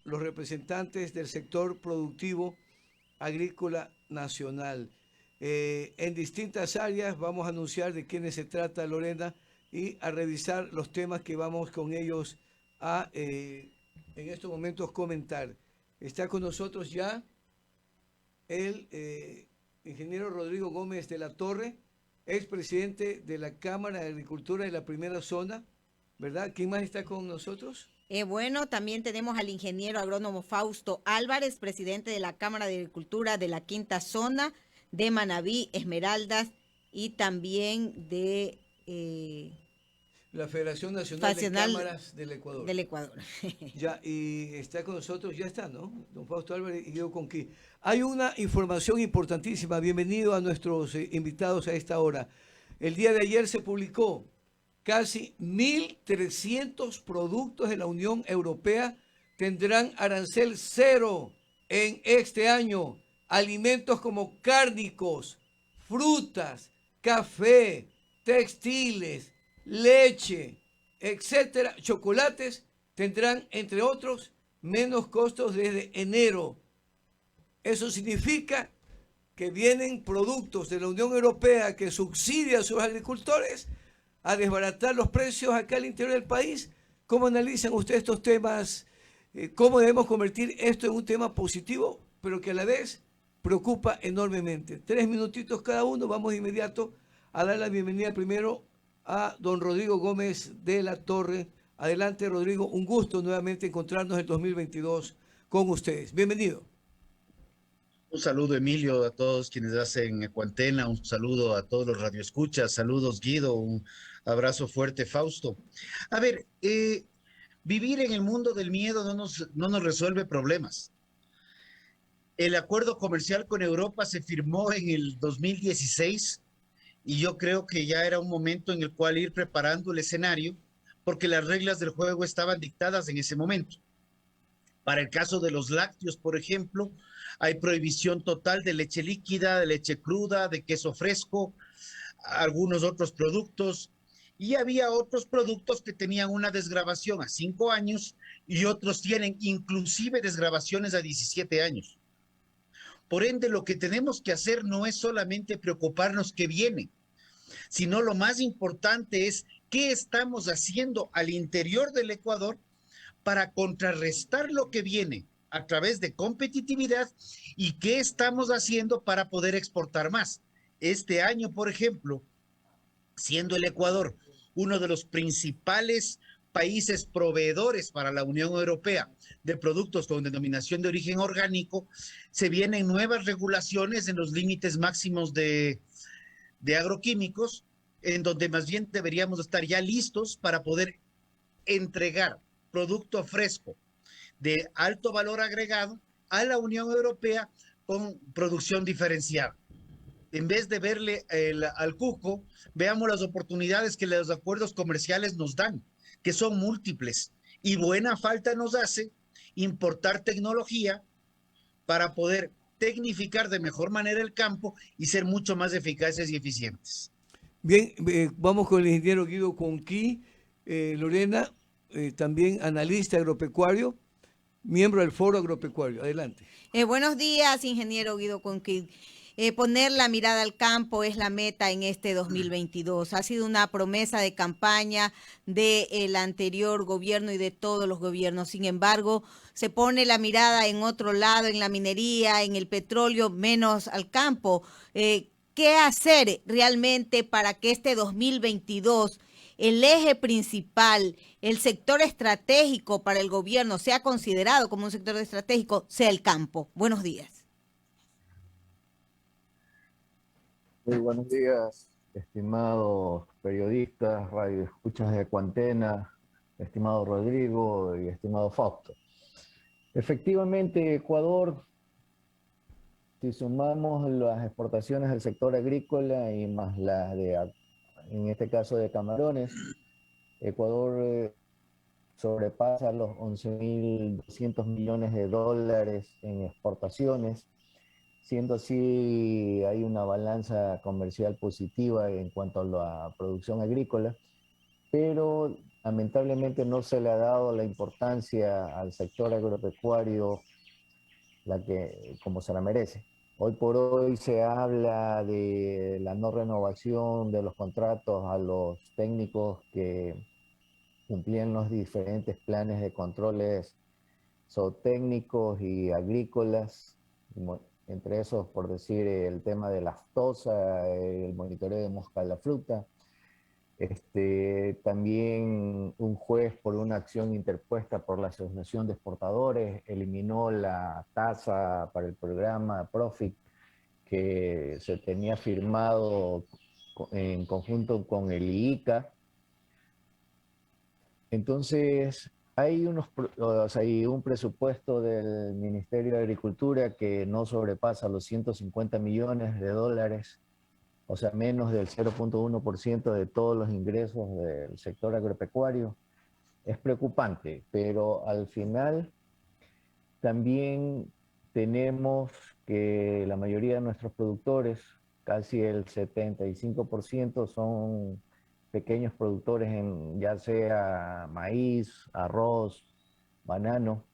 los representantes del sector productivo agrícola nacional. En distintas áreas vamos a anunciar de quiénes se trata, Lorena, y a revisar los temas que vamos con ellos a en estos momentos comentar. Está con nosotros ya el ingeniero Rodrigo Gómez de la Torre, expresidente de la Cámara de Agricultura de la Primera Zona, ¿verdad? ¿Quién más está con nosotros? Bueno, también tenemos al ingeniero agrónomo Fausto Álvarez, presidente de la Cámara de Agricultura de la Quinta Zona, de Manabí, Esmeraldas y también de La Federación Nacional de Nacional Cámaras del Ecuador. del Ecuador. Ya, y está con nosotros, ya está, ¿no? Don Fausto Álvarez y Guido Conquí. Hay una información importantísima. Bienvenido a nuestros invitados a esta hora. El día de ayer se publicó casi 1.300 productos de la Unión Europea tendrán arancel cero en este año. Alimentos como cárnicos, frutas, café, textiles, leche, etcétera, chocolates, tendrán, entre otros, menos costos desde enero. Eso significa que vienen productos de la Unión Europea que subsidia a sus agricultores a desbaratar los precios acá al interior del país. ¿Cómo analizan ustedes estos temas? ¿Cómo debemos convertir esto en un tema positivo, pero que a la vez preocupa enormemente? 3 minutitos cada uno, vamos de inmediato a dar la bienvenida primero a don Rodrigo Gómez de la Torre. Adelante, Rodrigo, un gusto nuevamente encontrarnos en 2022 con ustedes. Bienvenido. Un saludo, Emilio, a todos quienes hacen Ecuantena, un saludo a todos los radioescuchas, saludos, Guido, un abrazo fuerte, Fausto. A ver, vivir en el mundo del miedo no nos resuelve problemas. El acuerdo comercial con Europa se firmó en el 2016 y yo creo que ya era un momento en el cual ir preparando el escenario porque las reglas del juego estaban dictadas en ese momento. Para el caso de los lácteos, por ejemplo, hay prohibición total de leche líquida, de leche cruda, de queso fresco, algunos otros productos. Y había otros productos que tenían una desgravación a 5 años y otros tienen inclusive desgravaciones a 17 años. Por ende, lo que tenemos que hacer no es solamente preocuparnos qué viene, sino lo más importante es qué estamos haciendo al interior del Ecuador para contrarrestar lo que viene a través de competitividad y qué estamos haciendo para poder exportar más. Este año, por ejemplo, siendo el Ecuador uno de los principales países proveedores para la Unión Europea de productos con denominación de origen orgánico, se vienen nuevas regulaciones en los límites máximos de agroquímicos, en donde más bien deberíamos estar ya listos para poder entregar producto fresco de alto valor agregado a la Unión Europea con producción diferenciada. En vez de verle al cuco, veamos las oportunidades que los acuerdos comerciales nos dan, que son múltiples. Y buena falta nos hace importar tecnología para poder tecnificar de mejor manera el campo y ser mucho más eficaces y eficientes. Bien, vamos con el ingeniero Guido Conquí, Lorena, también analista agropecuario, miembro del Foro Agropecuario. Adelante. Buenos días, ingeniero Guido Conquid. Poner la mirada al campo es la meta en este 2022. Ha sido una promesa de campaña del anterior gobierno y de todos los gobiernos. Sin embargo, se pone la mirada en otro lado, en la minería, en el petróleo, menos al campo. ¿Qué hacer realmente para que este 2022 el eje principal, el sector estratégico para el gobierno, sea considerado como un sector estratégico, sea el campo? Buenos días. Muy buenos días, estimados periodistas, radioescuchas de Ecuantena, estimado Rodrigo y estimado Fausto. Efectivamente, Ecuador, si sumamos las exportaciones del sector agrícola y más las de, en este caso, de camarones, Ecuador sobrepasa los 11.200 millones de dólares en exportaciones. Siendo así, hay una balanza comercial positiva en cuanto a la producción agrícola, pero lamentablemente no se le ha dado la importancia al sector agropecuario como se la merece. Hoy por hoy se habla de la no renovación de los contratos a los técnicos que cumplían los diferentes planes de controles zootécnicos y agrícolas, entre esos, por decir, el tema de la aftosa, el monitoreo de mosca de la fruta. También un juez, por una acción interpuesta por la Asociación de Exportadores, eliminó la tasa para el programa Profit que se tenía firmado en conjunto con el IICA. Entonces, hay un presupuesto del Ministerio de Agricultura que no sobrepasa los 150 millones de dólares, o sea, menos del 0.1% de todos los ingresos del sector agropecuario. Es preocupante, pero al final también tenemos que la mayoría de nuestros productores, casi el 75%, son pequeños productores en ya sea maíz, arroz, banano,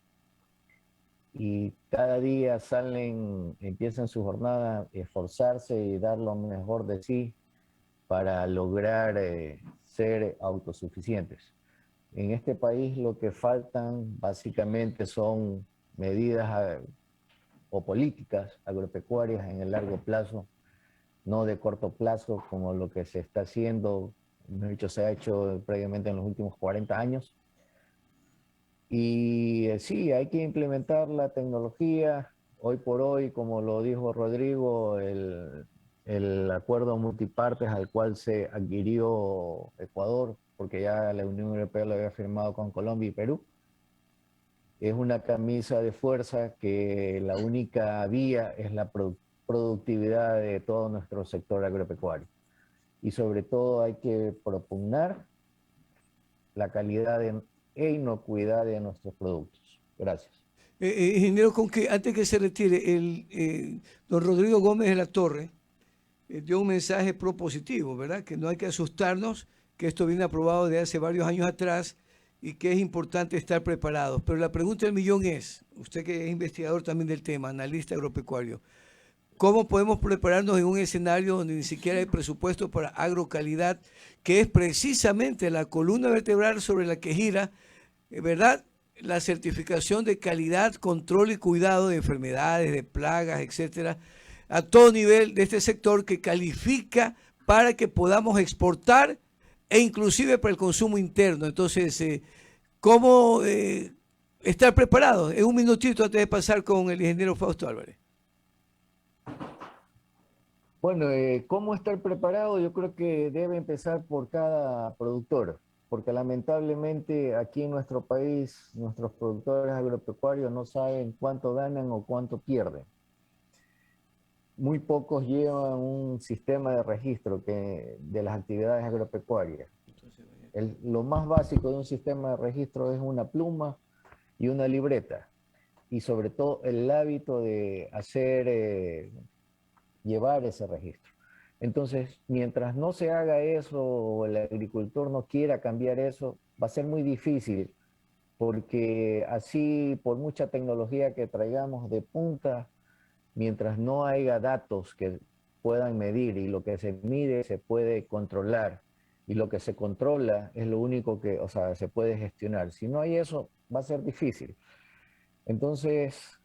y cada día empiezan su jornada a esforzarse y dar lo mejor de sí para lograr ser autosuficientes. En este país lo que faltan básicamente son medidas o políticas agropecuarias en el largo plazo, no de corto plazo como lo que se está haciendo, de hecho se ha hecho previamente en los últimos 40 años. Y sí, hay que implementar la tecnología. Hoy por hoy, como lo dijo Rodrigo, el acuerdo multipartes al cual se adhirió Ecuador, porque ya la Unión Europea lo había firmado con Colombia y Perú, es una camisa de fuerza que la única vía es la productividad de todo nuestro sector agropecuario. Y sobre todo hay que propugnar la calidad e inocuidad de nuestros productos. Gracias. Ingeniero Conque, antes que se retire, don Rodrigo Gómez de la Torre dio un mensaje propositivo, ¿verdad? Que no hay que asustarnos, que esto viene aprobado de hace varios años atrás y que es importante estar preparados. Pero la pregunta del millón es, usted que es investigador también del tema, analista agropecuario, ¿cómo podemos prepararnos en un escenario donde ni siquiera hay presupuesto para agrocalidad, que es precisamente la columna vertebral sobre la que gira, ¿verdad?, la certificación de calidad, control y cuidado de enfermedades, de plagas, etcétera, a todo nivel de este sector que califica para que podamos exportar e inclusive para el consumo interno? Entonces, ¿cómo estar preparados? En un minutito antes de pasar con el ingeniero Fausto Álvarez. Bueno, ¿cómo estar preparado? Yo creo que debe empezar por cada productor, porque lamentablemente aquí en nuestro país nuestros productores agropecuarios no saben cuánto ganan o cuánto pierden. Muy pocos llevan un sistema de registro de las actividades agropecuarias. Lo más básico de un sistema de registro es una pluma y una libreta, y sobre todo el hábito de llevar ese registro. Entonces, mientras no se haga eso o el agricultor no quiera cambiar eso, va a ser muy difícil, porque así, por mucha tecnología que traigamos de punta, mientras no haya datos que puedan medir y lo que se mide se puede controlar y lo que se controla es lo único que, se puede gestionar. Si no hay eso, va a ser difícil. Entonces,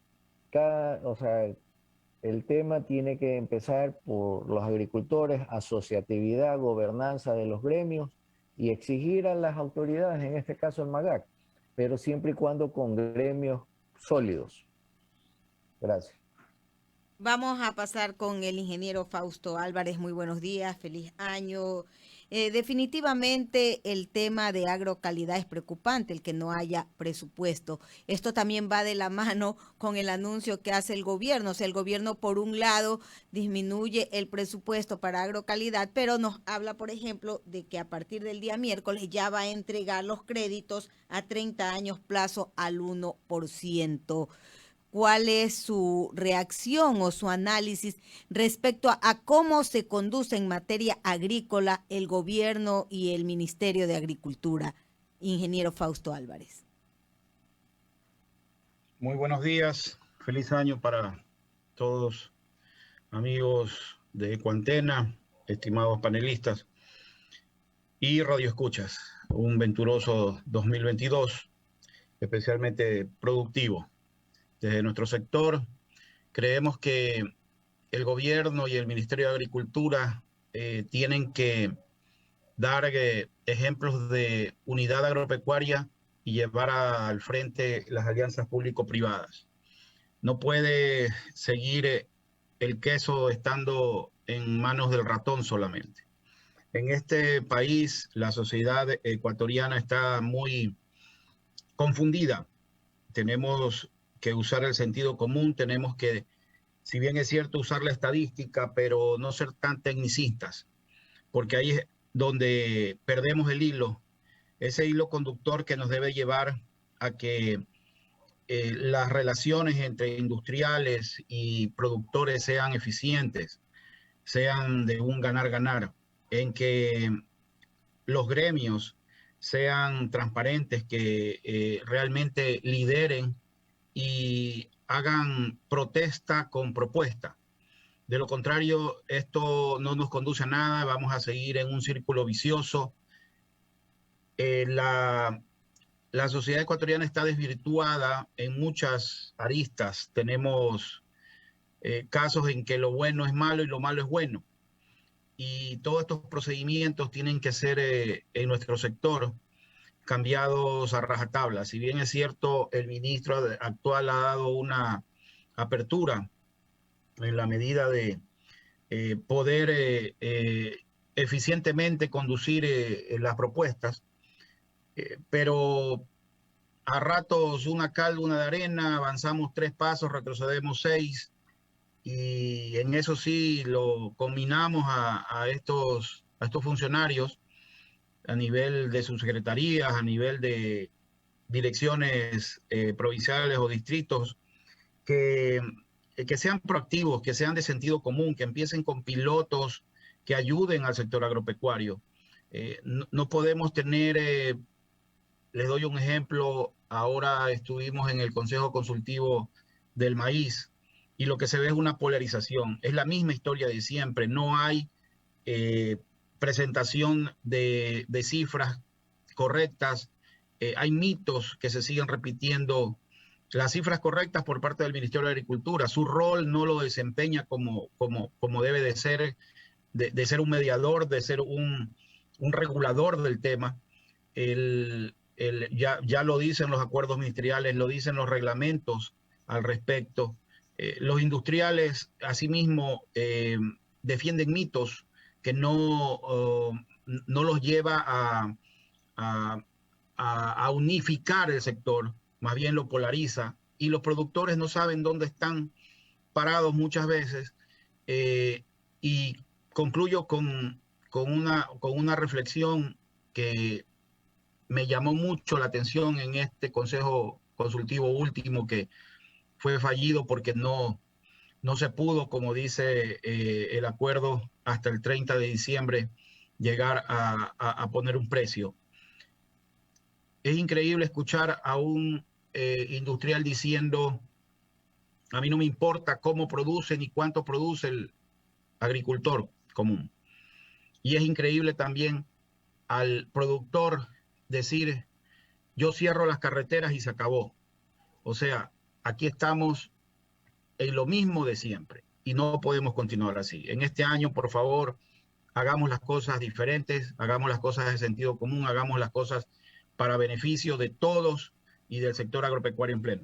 el tema tiene que empezar por los agricultores, asociatividad, gobernanza de los gremios y exigir a las autoridades, en este caso el MAGAC, pero siempre y cuando con gremios sólidos. Gracias. Vamos a pasar con el ingeniero Fausto Álvarez. Muy buenos días, feliz año. Definitivamente el tema de agrocalidad es preocupante, el que no haya presupuesto. Esto también va de la mano con el anuncio que hace el gobierno. O sea, el gobierno, por un lado, disminuye el presupuesto para agrocalidad, pero nos habla, por ejemplo, de que a partir del día miércoles ya va a entregar los créditos a 30 años plazo al 1%. ¿Cuál es su reacción o su análisis respecto a cómo se conduce en materia agrícola el gobierno y el Ministerio de Agricultura? ingeniero Fausto Álvarez. Muy buenos días, feliz año para todos, amigos de Ecuantena, estimados panelistas y radioescuchas. Un venturoso 2022, especialmente productivo. Desde nuestro sector, creemos que el gobierno y el Ministerio de Agricultura tienen que dar ejemplos de unidad agropecuaria y llevar al frente las alianzas público-privadas. No puede seguir el queso estando en manos del ratón solamente. En este país, la sociedad ecuatoriana está muy confundida. Tenemos que usar el sentido común, tenemos que, si bien es cierto, usar la estadística, pero no ser tan tecnicistas, porque ahí es donde perdemos el hilo, ese hilo conductor que nos debe llevar a que las relaciones entre industriales y productores sean eficientes, sean de un ganar-ganar, en que los gremios sean transparentes, que realmente lideren y hagan protesta con propuesta. De lo contrario, esto no nos conduce a nada, vamos a seguir en un círculo vicioso. La sociedad ecuatoriana está desvirtuada en muchas aristas. Tenemos casos en que lo bueno es malo y lo malo es bueno. Y todos estos procedimientos tienen que ser en nuestro sector cambiados a rajatabla. Si bien es cierto, el ministro actual ha dado una apertura en la medida de poder eficientemente conducir las propuestas, pero a ratos una cal, una de arena, avanzamos 3 pasos, retrocedemos 6, y en eso sí lo combinamos a estos funcionarios a nivel de subsecretarías, a nivel de direcciones provinciales o distritos, que sean proactivos, que sean de sentido común, que empiecen con pilotos que ayuden al sector agropecuario. No podemos tener, les doy un ejemplo, ahora estuvimos en el Consejo Consultivo del Maíz y lo que se ve es una polarización. Es la misma historia de siempre, no hay presentación de cifras correctas, hay mitos que se siguen repitiendo. Las cifras correctas por parte del Ministerio de Agricultura, su rol no lo desempeña como debe de ser, de ser un mediador, de ser un regulador del tema. Ya lo dicen los acuerdos ministeriales, lo dicen los reglamentos al respecto. Los industriales, asimismo, defienden mitos que no los lleva a unificar el sector, más bien lo polariza, y los productores no saben dónde están parados muchas veces. Y concluyo con una reflexión que me llamó mucho la atención en este consejo consultivo último, que fue fallido porque no se pudo, como dice el acuerdo, hasta el 30 de diciembre llegar a poner un precio. Es increíble escuchar a un industrial diciendo: a mí no me importa cómo produce ni cuánto produce el agricultor común. Y es increíble también al productor decir: yo cierro las carreteras y se acabó. O sea, aquí estamos en lo mismo de siempre y no podemos continuar así. En este año, por favor, hagamos las cosas diferentes, hagamos las cosas de sentido común, hagamos las cosas para beneficio de todos y del sector agropecuario en pleno.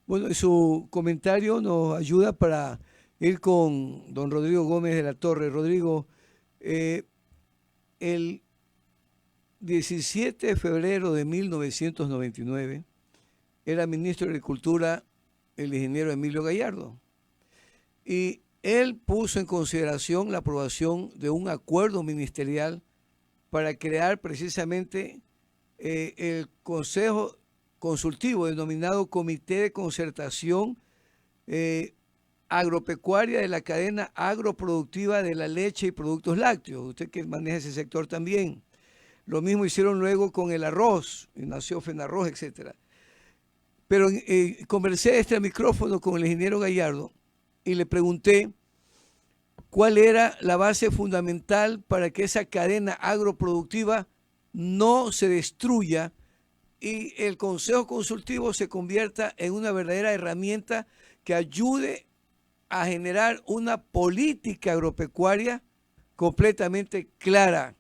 Bueno, su comentario nos ayuda para ir con don Rodrigo Gómez de la Torre. Rodrigo, el 17 de febrero de 1999 era ministro de Agricultura el ingeniero Emilio Gallardo, y él puso en consideración la aprobación de un acuerdo ministerial para crear precisamente el Consejo Consultivo denominado Comité de Concertación Agropecuaria de la Cadena Agroproductiva de la Leche y Productos Lácteos. Usted que maneja ese sector también. Lo mismo hicieron luego con el arroz, y nació Fenarroz, etcétera. Pero conversé este micrófono con el ingeniero Gallardo y le pregunté cuál era la base fundamental para que esa cadena agroproductiva no se destruya y el Consejo Consultivo se convierta en una verdadera herramienta que ayude a generar una política agropecuaria completamente clara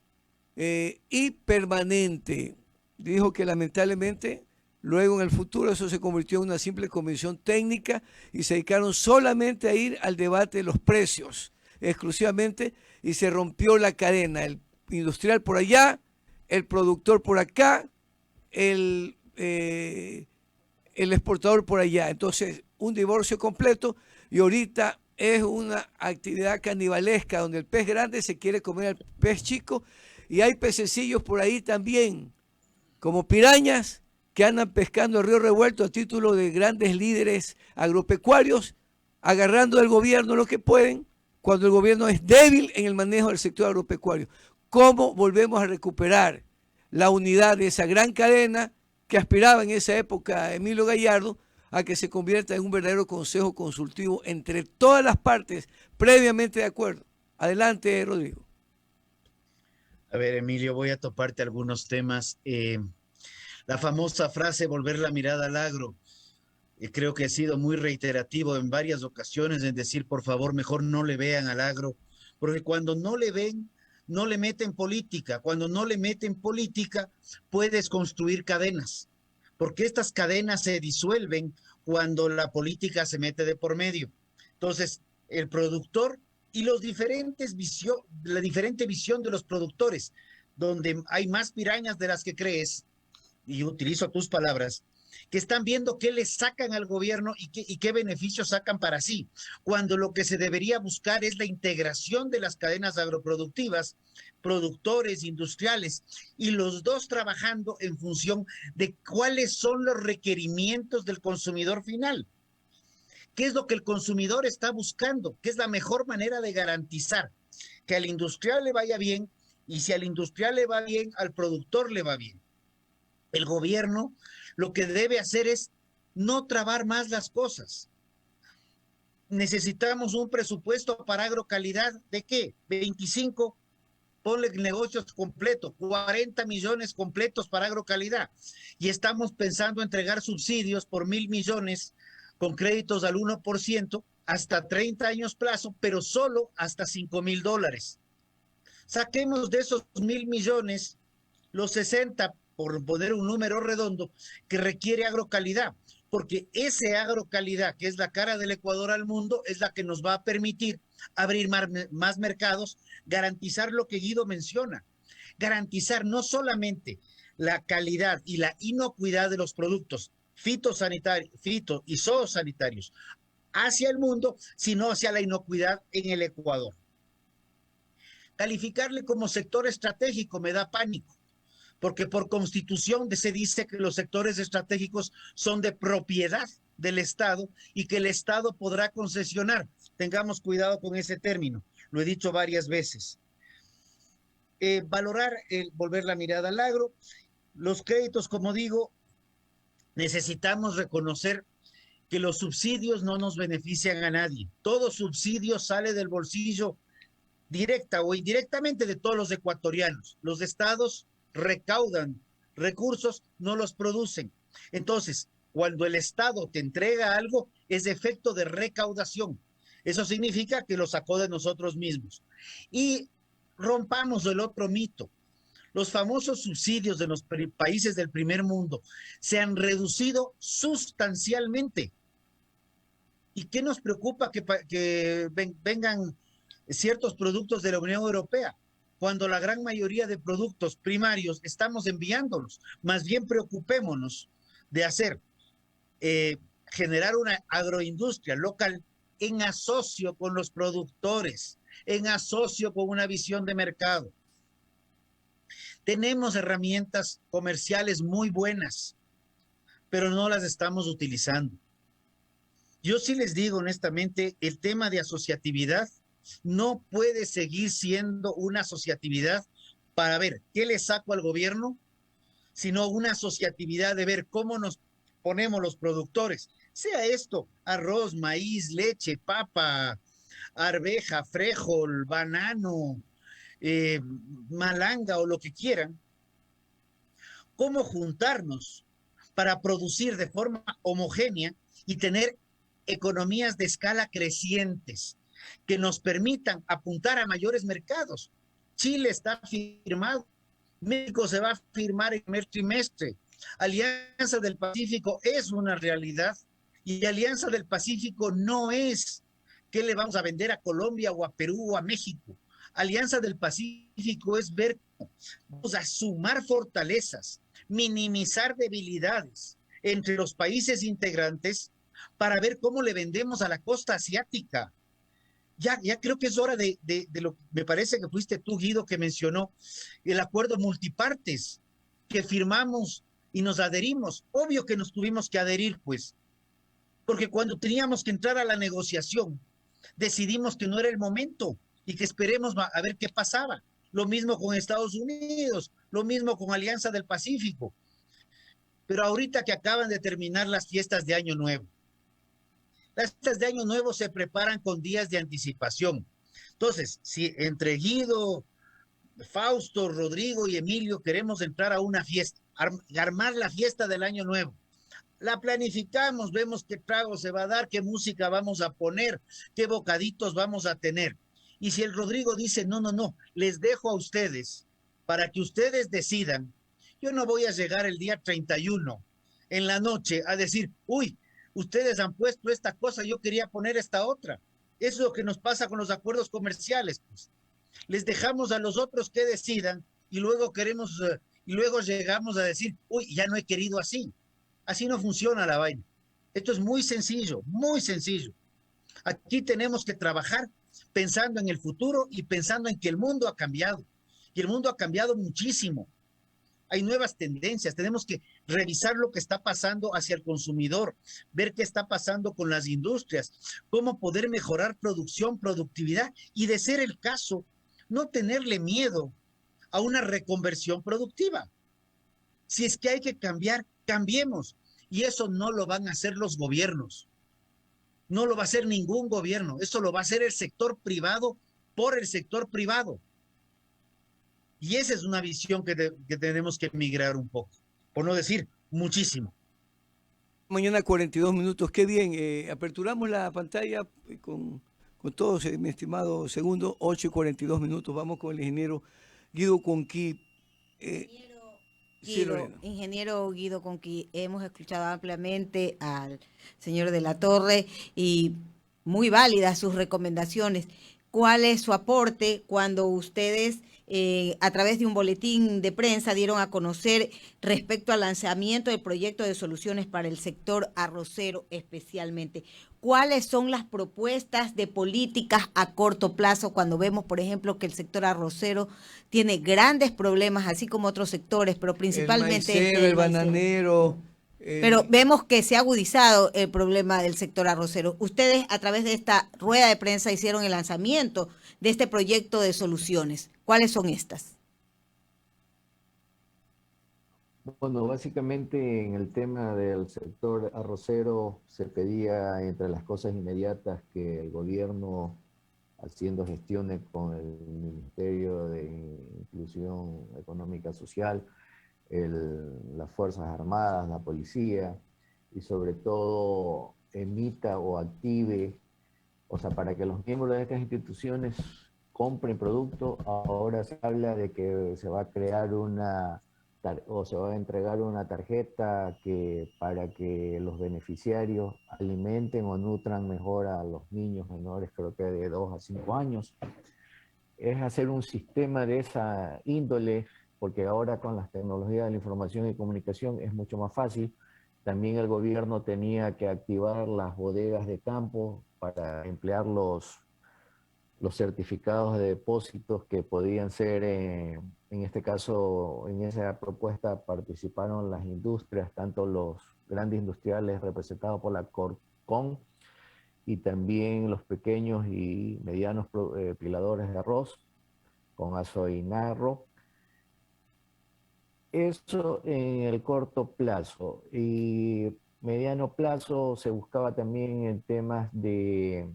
y permanente. Dijo que lamentablemente luego en el futuro eso se convirtió en una simple convención técnica y se dedicaron solamente a ir al debate de los precios exclusivamente y se rompió la cadena, el industrial por allá, el productor por acá, el exportador por allá. Entonces, un divorcio completo y ahorita es una actividad canibalesca donde el pez grande se quiere comer al pez chico y hay pececillos por ahí también, como pirañas, que andan pescando el río revuelto a título de grandes líderes agropecuarios, agarrando del gobierno lo que pueden, cuando el gobierno es débil en el manejo del sector agropecuario. ¿Cómo volvemos a recuperar la unidad de esa gran cadena que aspiraba en esa época Emilio Gallardo a que se convierta en un verdadero consejo consultivo entre todas las partes previamente de acuerdo? Adelante, Rodrigo. A ver, Emilio, voy a toparte algunos temas. La famosa frase, volver la mirada al agro. Creo que he sido muy reiterativo en varias ocasiones en decir, por favor, mejor no le vean al agro, porque cuando no le ven, no le meten política. Cuando no le meten política, puedes construir cadenas, porque estas cadenas se disuelven cuando la política se mete de por medio. Entonces, el productor y la diferente visión de los productores, donde hay más pirañas de las que crees, y utilizo tus palabras, que están viendo qué le sacan al gobierno y qué beneficios sacan para sí, cuando lo que se debería buscar es la integración de las cadenas agroproductivas, productores, industriales, y los dos trabajando en función de cuáles son los requerimientos del consumidor final. ¿Qué es lo que el consumidor está buscando? ¿Qué es la mejor manera de garantizar que al industrial le vaya bien? Y si al industrial le va bien, al productor le va bien. El gobierno lo que debe hacer es no trabar más las cosas. Necesitamos un presupuesto para agrocalidad, ¿de qué? 25, ponle negocios completos, 40 millones completos para agrocalidad. Y estamos pensando entregar subsidios por 1.000 millones con créditos al 1% hasta 30 años plazo, pero solo hasta $5,000. Saquemos de esos 1.000 millones los 60, por poner un número redondo, que requiere agrocalidad, porque ese agrocalidad, que es la cara del Ecuador al mundo, es la que nos va a permitir abrir más mercados, garantizar lo que Guido menciona, garantizar no solamente la calidad y la inocuidad de los productos fitosanitarios, fito y zoosanitarios hacia el mundo, sino hacia la inocuidad en el Ecuador. Calificarle como sector estratégico me da pánico, porque por constitución se dice que los sectores estratégicos son de propiedad del Estado y que el Estado podrá concesionar. Tengamos cuidado con ese término, lo he dicho varias veces. Valorar, volver la mirada al agro, los créditos, como digo, necesitamos reconocer que los subsidios no nos benefician a nadie. Todo subsidio sale del bolsillo directa o indirectamente de todos los ecuatorianos. Los estados recaudan recursos, no los producen. Entonces, cuando el Estado te entrega algo, es de efecto de recaudación. Eso significa que lo sacó de nosotros mismos. Y rompamos el otro mito. Los famosos subsidios de los países del primer mundo se han reducido sustancialmente. ¿Y qué nos preocupa que vengan ciertos productos de la Unión Europea, cuando la gran mayoría de productos primarios estamos enviándolos? Más bien preocupémonos de hacer, generar una agroindustria local en asocio con los productores, en asocio con una visión de mercado. Tenemos herramientas comerciales muy buenas, pero no las estamos utilizando. Yo sí les digo honestamente, el tema de asociatividad no puede seguir siendo una asociatividad para ver qué le saco al gobierno, sino una asociatividad de ver cómo nos ponemos los productores, sea esto arroz, maíz, leche, papa, arveja, frijol, banano, eh, malanga o lo que quieran, cómo juntarnos para producir de forma homogénea y tener economías de escala crecientes que nos permitan apuntar a mayores mercados. Chile está firmado, México se va a firmar en el primer trimestre. Alianza del Pacífico es una realidad y Alianza del Pacífico no es qué le vamos a vender a Colombia o a Perú o a México. Alianza del Pacífico es ver, vamos a sumar fortalezas, minimizar debilidades entre los países integrantes para ver cómo le vendemos a la costa asiática. Ya creo que es hora de lo que me parece que fuiste tú, Guido, que mencionó el acuerdo multipartes que firmamos y nos adherimos. Obvio que nos tuvimos que adherir, pues, porque cuando teníamos que entrar a la negociación, decidimos que no era el momento y que esperemos a ver qué pasaba. Lo mismo con Estados Unidos, lo mismo con Alianza del Pacífico. Pero ahorita que acaban de terminar las fiestas de Año Nuevo, las fiestas de Año Nuevo se preparan con días de anticipación. Entonces, si entre Guido, Fausto, Rodrigo y Emilio queremos entrar a una fiesta, armar la fiesta del Año Nuevo, la planificamos, vemos qué trago se va a dar, qué música vamos a poner, qué bocaditos vamos a tener. Y si el Rodrigo dice, no, les dejo a ustedes para que ustedes decidan, yo no voy a llegar el día 31 en la noche a decir, uy, ustedes han puesto esta cosa, yo quería poner esta otra. Eso es lo que nos pasa con los acuerdos comerciales, pues. Les dejamos a los otros que decidan y luego y luego llegamos a decir, uy, ya no he querido así. Así no funciona la vaina. Esto es muy sencillo, muy sencillo. Aquí tenemos que trabajar pensando en el futuro y pensando en que el mundo ha cambiado. Y el mundo ha cambiado muchísimo. Hay nuevas tendencias, tenemos que revisar lo que está pasando hacia el consumidor, ver qué está pasando con las industrias, cómo poder mejorar producción, productividad y, de ser el caso, no tenerle miedo a una reconversión productiva. Si es que hay que cambiar, cambiemos. Y eso no lo van a hacer los gobiernos, no lo va a hacer ningún gobierno, eso lo va a hacer el sector privado por el sector privado. Y esa es una visión que tenemos que migrar un poco, por no decir muchísimo. Mañana 42 minutos, qué bien. Aperturamos la pantalla con todos, mi estimado segundo, 8:42 minutos. Vamos con el ingeniero Guido Conquí. Sí, Lorena. Ingeniero Guido Conquí, hemos escuchado ampliamente al señor de la Torre y muy válidas sus recomendaciones. ¿Cuál es su aporte cuando ustedes a través de un boletín de prensa dieron a conocer respecto al lanzamiento del proyecto de soluciones para el sector arrocero especialmente? ¿Cuáles son las propuestas de políticas a corto plazo cuando vemos, por ejemplo, que el sector arrocero tiene grandes problemas, así como otros sectores, pero principalmente el maicero, el bananero. Pero vemos que se ha agudizado el problema del sector arrocero. Ustedes, a través de esta rueda de prensa, hicieron el lanzamiento de este proyecto de soluciones. ¿Cuáles son estas? Bueno, básicamente en el tema del sector arrocero se pedía, entre las cosas inmediatas, que el gobierno, haciendo gestiones con el Ministerio de Inclusión Económica Social, las Fuerzas Armadas, la policía, y sobre todo emita o active, o sea, para que los miembros de estas instituciones compren productos. Ahora se habla de que se va a crear se va a entregar una tarjeta para que los beneficiarios alimenten o nutran mejor a los niños menores, creo que de 2 a 5 años. Es hacer un sistema de esa índole, porque ahora con las tecnologías de la información y comunicación es mucho más fácil. También el gobierno tenía que activar las bodegas de campo para emplear los certificados de depósitos que podían ser, en este caso, en esa propuesta participaron las industrias, tanto los grandes industriales representados por la Corcon y también los pequeños y medianos piladores de arroz con Azoinarro. Eso en el corto plazo. Y mediano plazo se buscaba también en temas de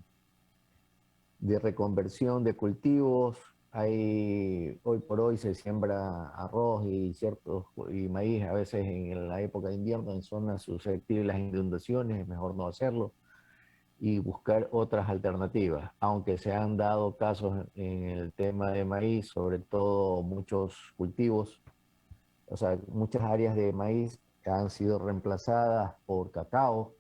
reconversión de cultivos. Hoy por hoy se siembra arroz y maíz a veces en la época de invierno en zonas susceptibles a las inundaciones, es mejor no hacerlo y buscar otras alternativas, aunque se han dado casos en el tema de maíz, sobre todo muchos cultivos, o sea, muchas áreas de maíz que han sido reemplazadas por cacao.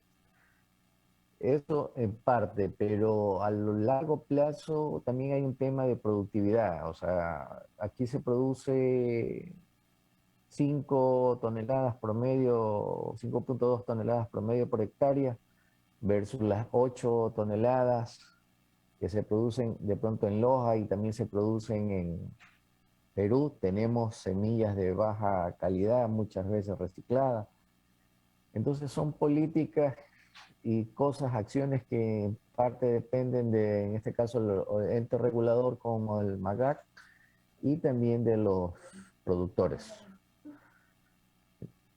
Eso en parte, pero a lo largo plazo también hay un tema de productividad. O sea, aquí se produce 5 toneladas promedio, 5,2 toneladas promedio por hectárea, versus las 8 toneladas que se producen de pronto en Loja y también se producen en Perú. Tenemos semillas de baja calidad, muchas veces recicladas. Entonces son políticas y cosas, acciones que en parte dependen de, en este caso, el ente regulador como el MAGAC y también de los productores.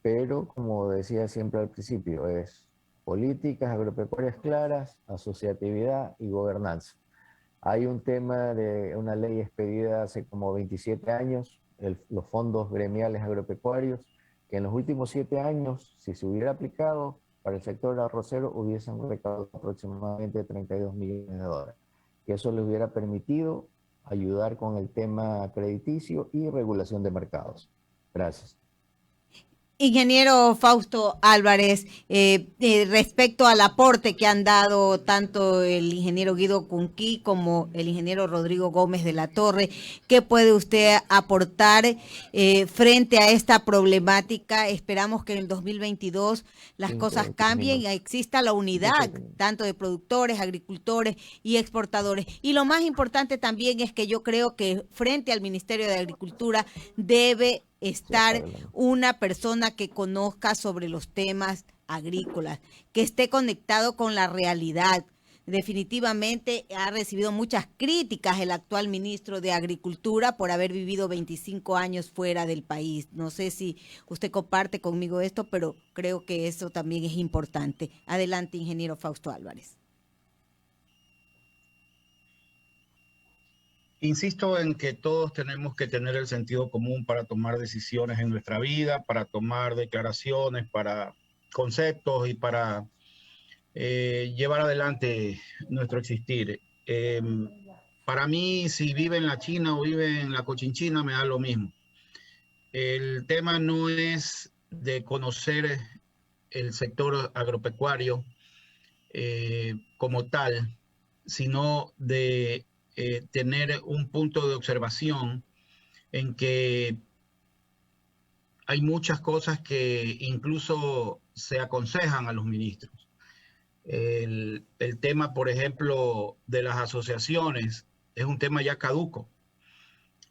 Pero, como decía siempre al principio, es políticas agropecuarias claras, asociatividad y gobernanza. Hay un tema de una ley expedida hace como 27 años, los fondos gremiales agropecuarios, que en los últimos 7 años, si se hubiera aplicado para el sector arrocero, hubiesen recaudado aproximadamente 32 millones de dólares. Que eso les hubiera permitido ayudar con el tema crediticio y regulación de mercados. Gracias. Ingeniero Fausto Álvarez, respecto al aporte que han dado tanto el ingeniero Guido Cunquí como el ingeniero Rodrigo Gómez de la Torre, ¿qué puede usted aportar frente a esta problemática? Esperamos que en el 2022 las cosas cambien y exista la unidad tanto de productores, agricultores y exportadores. Y lo más importante también es que yo creo que frente al Ministerio de Agricultura debe estar una persona que conozca sobre los temas agrícolas, que esté conectado con la realidad. Definitivamente ha recibido muchas críticas el actual ministro de Agricultura por haber vivido 25 años fuera del país. No sé si usted comparte conmigo esto, pero creo que eso también es importante. Adelante, ingeniero Fausto Álvarez. Insisto en que todos tenemos que tener el sentido común para tomar decisiones en nuestra vida, para tomar declaraciones, para conceptos y para llevar adelante nuestro existir. Para mí, si vive en la China o vive en la Cochinchina, me da lo mismo. El tema no es de conocer el sector agropecuario como tal, sino de tener un punto de observación en que hay muchas cosas que incluso se aconsejan a los ministros. El tema, por ejemplo, de las asociaciones es un tema ya caduco.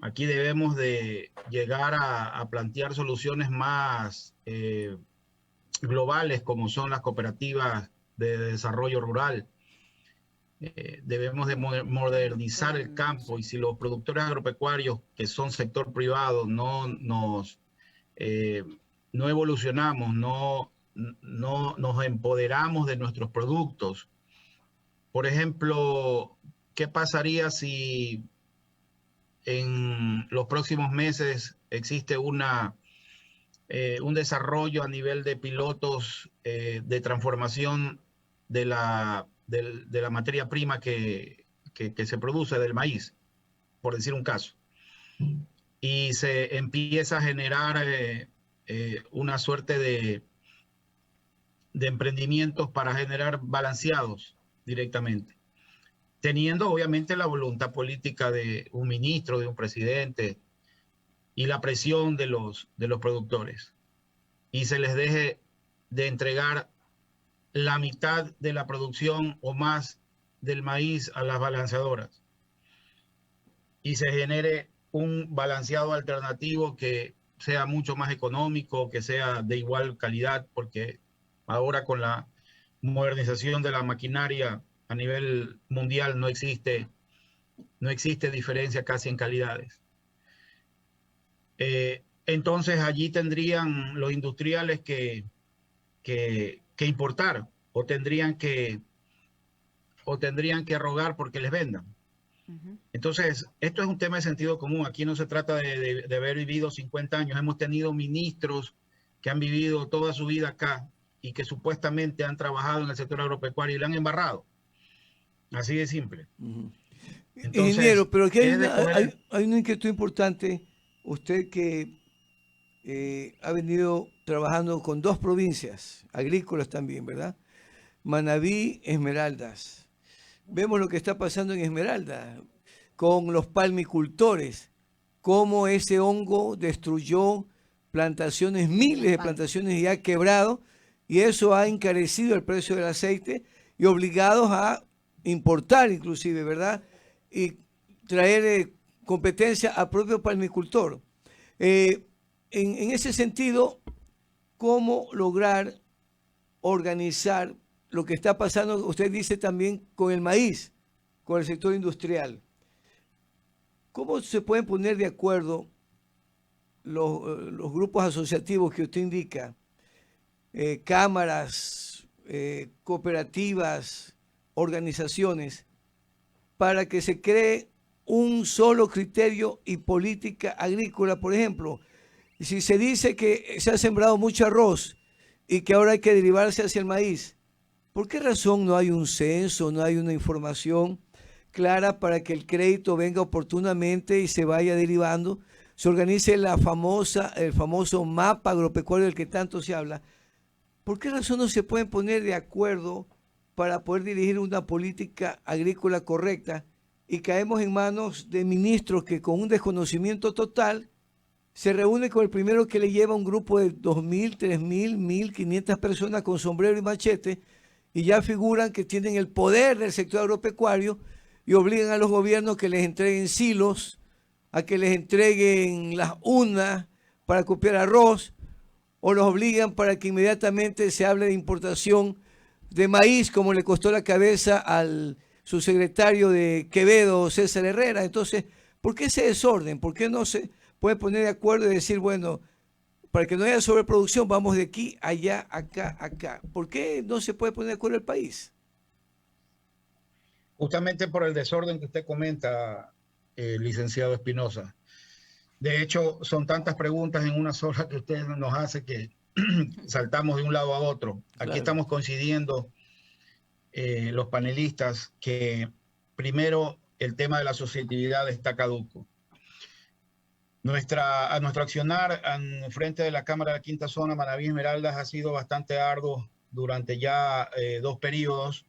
Aquí debemos de llegar a plantear soluciones más globales, como son las cooperativas de desarrollo rural. Debemos de modernizar el campo, y si los productores agropecuarios, que son sector privado, no evolucionamos, no nos empoderamos de nuestros productos. Por ejemplo, ¿qué pasaría si en los próximos meses existe un desarrollo a nivel de pilotos de transformación de la materia prima que se produce del maíz, por decir un caso, y se empieza a generar una suerte de emprendimientos para generar balanceados directamente, teniendo obviamente la voluntad política de un ministro, de un presidente y la presión de los productores, y se les deje de entregar la mitad de la producción o más del maíz a las balanceadoras y se genere un balanceado alternativo que sea mucho más económico, que sea de igual calidad, porque ahora con la modernización de la maquinaria a nivel mundial no existe diferencia casi en calidades. entonces allí tendrían los industriales que importar o tendrían que rogar porque les vendan. Entonces, esto es un tema de sentido común. Aquí no se trata de haber vivido 50 años. Hemos tenido ministros que han vivido toda su vida acá y que supuestamente han trabajado en el sector agropecuario y le han embarrado. Así de simple. Entonces, ingeniero, pero aquí hay una inquietud importante. Usted que ha venido trabajando con 2 provincias agrícolas también, ¿verdad? Manabí, Esmeraldas. Vemos lo que está pasando en Esmeralda con los palmicultores, cómo ese hongo destruyó plantaciones, miles de plantaciones y ha quebrado, y eso ha encarecido el precio del aceite y obligados a importar inclusive, ¿verdad? Y traer competencia al propio palmicultor. En ese sentido, ¿cómo lograr organizar lo que está pasando, usted dice también, con el maíz, con el sector industrial? ¿Cómo se pueden poner de acuerdo los grupos asociativos que usted indica, cámaras, cooperativas, organizaciones, para que se cree un solo criterio y política agrícola? Por ejemplo, si se dice que se ha sembrado mucho arroz y que ahora hay que derivarse hacia el maíz, ¿por qué razón no hay un censo, no hay una información clara para que el crédito venga oportunamente y se vaya derivando? Se organice el famoso mapa agropecuario del que tanto se habla. ¿Por qué razón no se pueden poner de acuerdo para poder dirigir una política agrícola correcta y caemos en manos de ministros que con un desconocimiento total se reúne con el primero que le lleva un grupo de 2.000, 3.000, 1.500 personas con sombrero y machete y ya figuran que tienen el poder del sector agropecuario y obligan a los gobiernos que les entreguen silos, a que les entreguen las urnas para copiar arroz, o los obligan para que inmediatamente se hable de importación de maíz, como le costó la cabeza al subsecretario de Quevedo, César Herrera. Entonces, ¿por qué ese desorden? ¿Por qué no se puede poner de acuerdo y decir, bueno, para que no haya sobreproducción, vamos de aquí, allá, acá, acá? ¿Por qué no se puede poner de acuerdo el país? Justamente por el desorden que usted comenta, licenciado Espinosa. De hecho, son tantas preguntas en una sola que usted nos hace que saltamos de un lado a otro. Aquí Claro. estamos coincidiendo los panelistas que primero el tema de la asociatividad está caduco. A nuestro accionar en frente de la Cámara de la Quinta Zona, Manabí Esmeraldas, ha sido bastante arduo durante ya 2 periodos.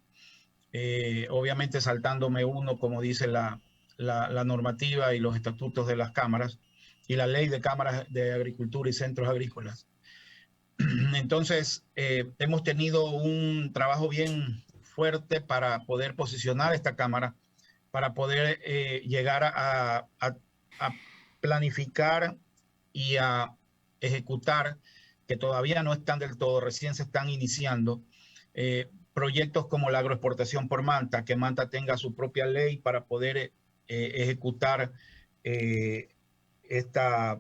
Obviamente saltándome uno, como dice la normativa y los estatutos de las cámaras y la ley de cámaras de agricultura y centros agrícolas. Entonces, hemos tenido un trabajo bien fuerte para poder posicionar esta cámara, para poder llegar a planificar y a ejecutar, que todavía no están del todo, recién se están iniciando, proyectos como la agroexportación por Manta, que Manta tenga su propia ley para poder ejecutar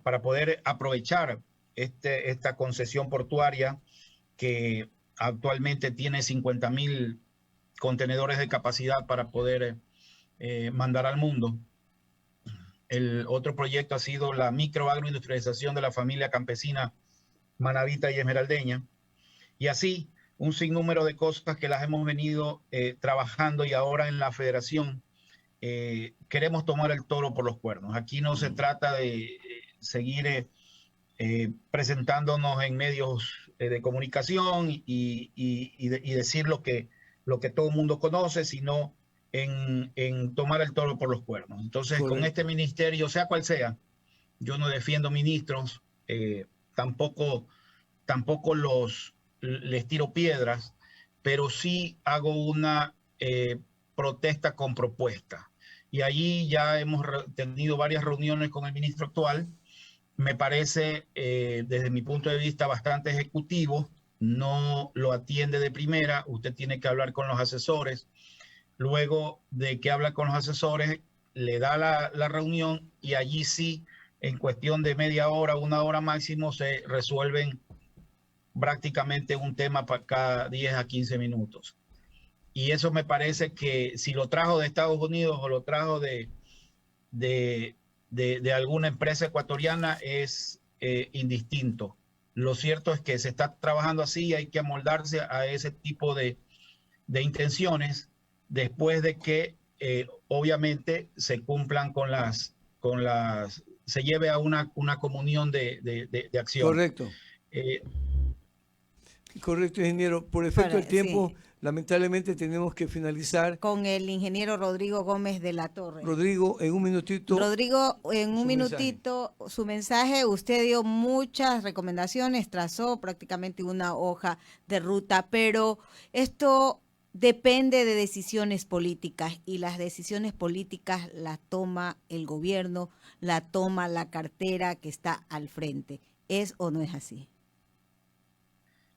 para poder aprovechar esta concesión portuaria que actualmente tiene 50.000 contenedores de capacidad para poder mandar al mundo. El otro proyecto ha sido la microagroindustrialización de la familia campesina manabita y esmeraldeña. Y así un sinnúmero de cosas que las hemos venido trabajando, y ahora en la federación queremos tomar el toro por los cuernos. Aquí no se trata de seguir presentándonos en medios de comunicación y decir lo que todo el mundo conoce, sino en tomar el toro por los cuernos. Entonces, correcto, con este ministerio, sea cual sea, yo no defiendo ministros, tampoco les tiro piedras, pero sí hago una protesta con propuesta. Y allí ya hemos tenido varias reuniones con el ministro actual. Me parece, desde mi punto de vista, bastante ejecutivo. No lo atiende de primera. Usted tiene que hablar con los asesores. Luego de que habla con los asesores, le da la reunión, y allí sí en cuestión de media hora, 1 hora máximo, se resuelven prácticamente un tema para cada 10 a 15 minutos. Y eso me parece que si lo trajo de Estados Unidos o lo trajo de alguna empresa ecuatoriana es indistinto. Lo cierto es que se está trabajando así y hay que amoldarse a ese tipo de intenciones después de que obviamente se cumplan se lleve a una comunión de acción. Correcto. Correcto, ingeniero. Por efecto del tiempo, lamentablemente tenemos que finalizar. Con el ingeniero Rodrigo Gómez de la Torre. Rodrigo, en un minutito. Rodrigo, en un minutito, su mensaje. Usted dio muchas recomendaciones, trazó prácticamente una hoja de ruta, pero esto depende de decisiones políticas y las decisiones políticas las toma el gobierno, la toma la cartera que está al frente. ¿Es o no es así?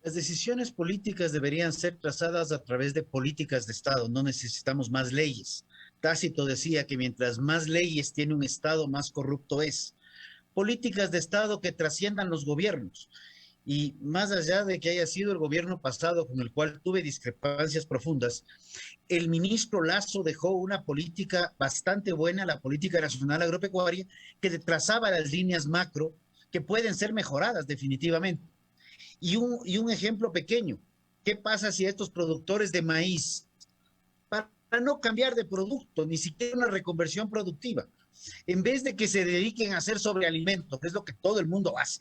Las decisiones políticas deberían ser trazadas a través de políticas de Estado, no necesitamos más leyes. Tácito decía que mientras más leyes tiene un Estado, más corrupto es. Políticas de Estado que trasciendan los gobiernos. Y más allá de que haya sido el gobierno pasado con el cual tuve discrepancias profundas, el ministro Lasso dejó una política bastante buena, la política nacional agropecuaria, que trazaba las líneas macro que pueden ser mejoradas definitivamente. Y un ejemplo pequeño, ¿qué pasa si estos productores de maíz, para no cambiar de producto, ni siquiera una reconversión productiva, en vez de que se dediquen a hacer sobrealimentos, que es lo que todo el mundo hace,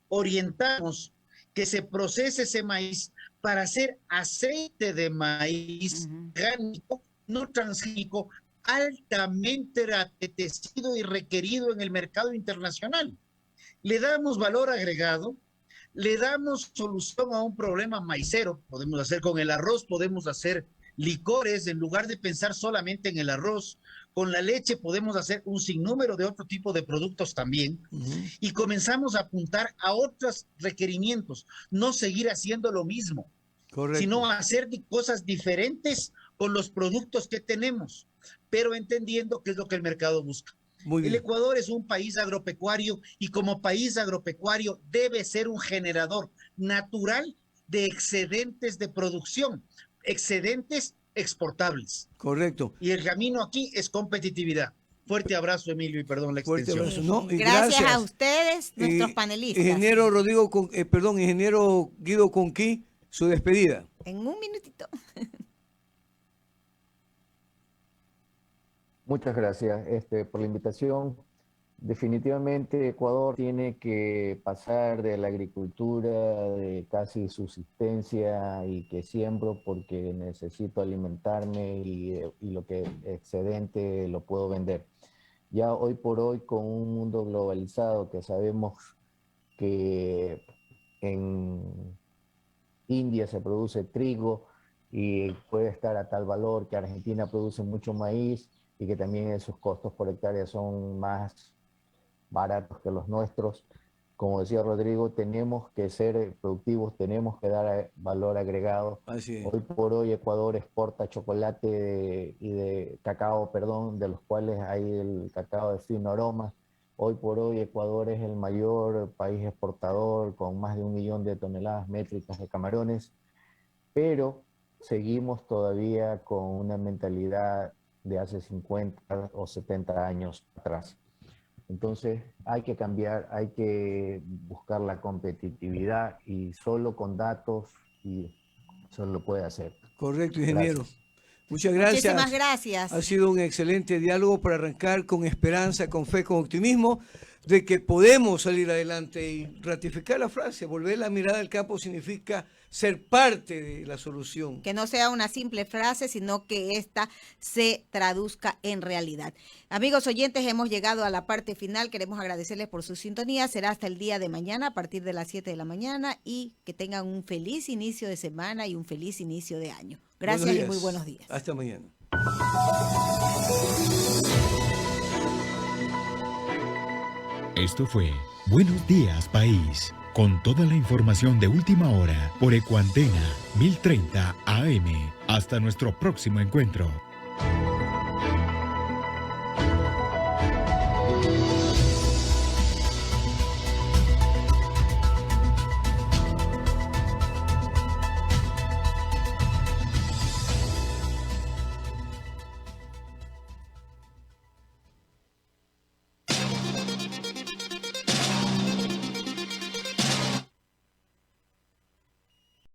orientamos que se procese ese maíz para hacer aceite de maíz orgánico, no transgénico, altamente apetecido y requerido en el mercado internacional? Le damos valor agregado, le damos solución a un problema maicero. Podemos hacer con el arroz, podemos hacer licores en lugar de pensar solamente en el arroz. Con la leche podemos hacer un sinnúmero de otro tipo de productos también. Y comenzamos a apuntar a otros requerimientos, no seguir haciendo lo mismo, sino hacer cosas diferentes con los productos que tenemos, pero entendiendo qué es lo que el mercado busca. El Ecuador es un país agropecuario y como país agropecuario debe ser un generador natural de excedentes de producción, excedentes exportables. Correcto. Y el camino aquí es competitividad. Fuerte abrazo, Emilio, y perdón la extensión. Fuerte abrazo. No, gracias a ustedes, nuestros panelistas. Ingeniero ingeniero Guido Conquí, su despedida. En un minutito. Muchas gracias por la invitación. Definitivamente Ecuador tiene que pasar de la agricultura de casi subsistencia y que siembro porque necesito alimentarme y lo que excedente lo puedo vender. Ya hoy por hoy con un mundo globalizado que sabemos que en India se produce trigo y puede estar a tal valor, que Argentina produce mucho maíz y que también esos costos por hectárea son más baratos que los nuestros. Como decía Rodrigo, tenemos que ser productivos, tenemos que dar valor agregado. Hoy por hoy Ecuador exporta chocolate y de cacao, de los cuales hay el cacao de fino aroma. Hoy por hoy Ecuador es el mayor país exportador con más de 1 millón de toneladas métricas de camarones, pero seguimos todavía con una mentalidad de hace 50 o 70 años atrás. Entonces hay que cambiar, hay que buscar la competitividad y solo con datos y se lo puede hacer. Correcto, ingeniero. Gracias. Muchas gracias. Muchísimas gracias. Ha sido un excelente diálogo para arrancar con esperanza, con fe, con optimismo de que podemos salir adelante y ratificar la frase, volver la mirada al campo significa ser parte de la solución. Que no sea una simple frase, sino que esta se traduzca en realidad. Amigos oyentes, hemos llegado a la parte final. Queremos agradecerles por su sintonía. Será hasta el día de mañana a partir de las 7 de la mañana y que tengan un feliz inicio de semana y un feliz inicio de año. Gracias y muy buenos días. Hasta mañana. Esto fue Buenos Días País, con toda la información de última hora por Ecuantena 1030 AM. Hasta nuestro próximo encuentro.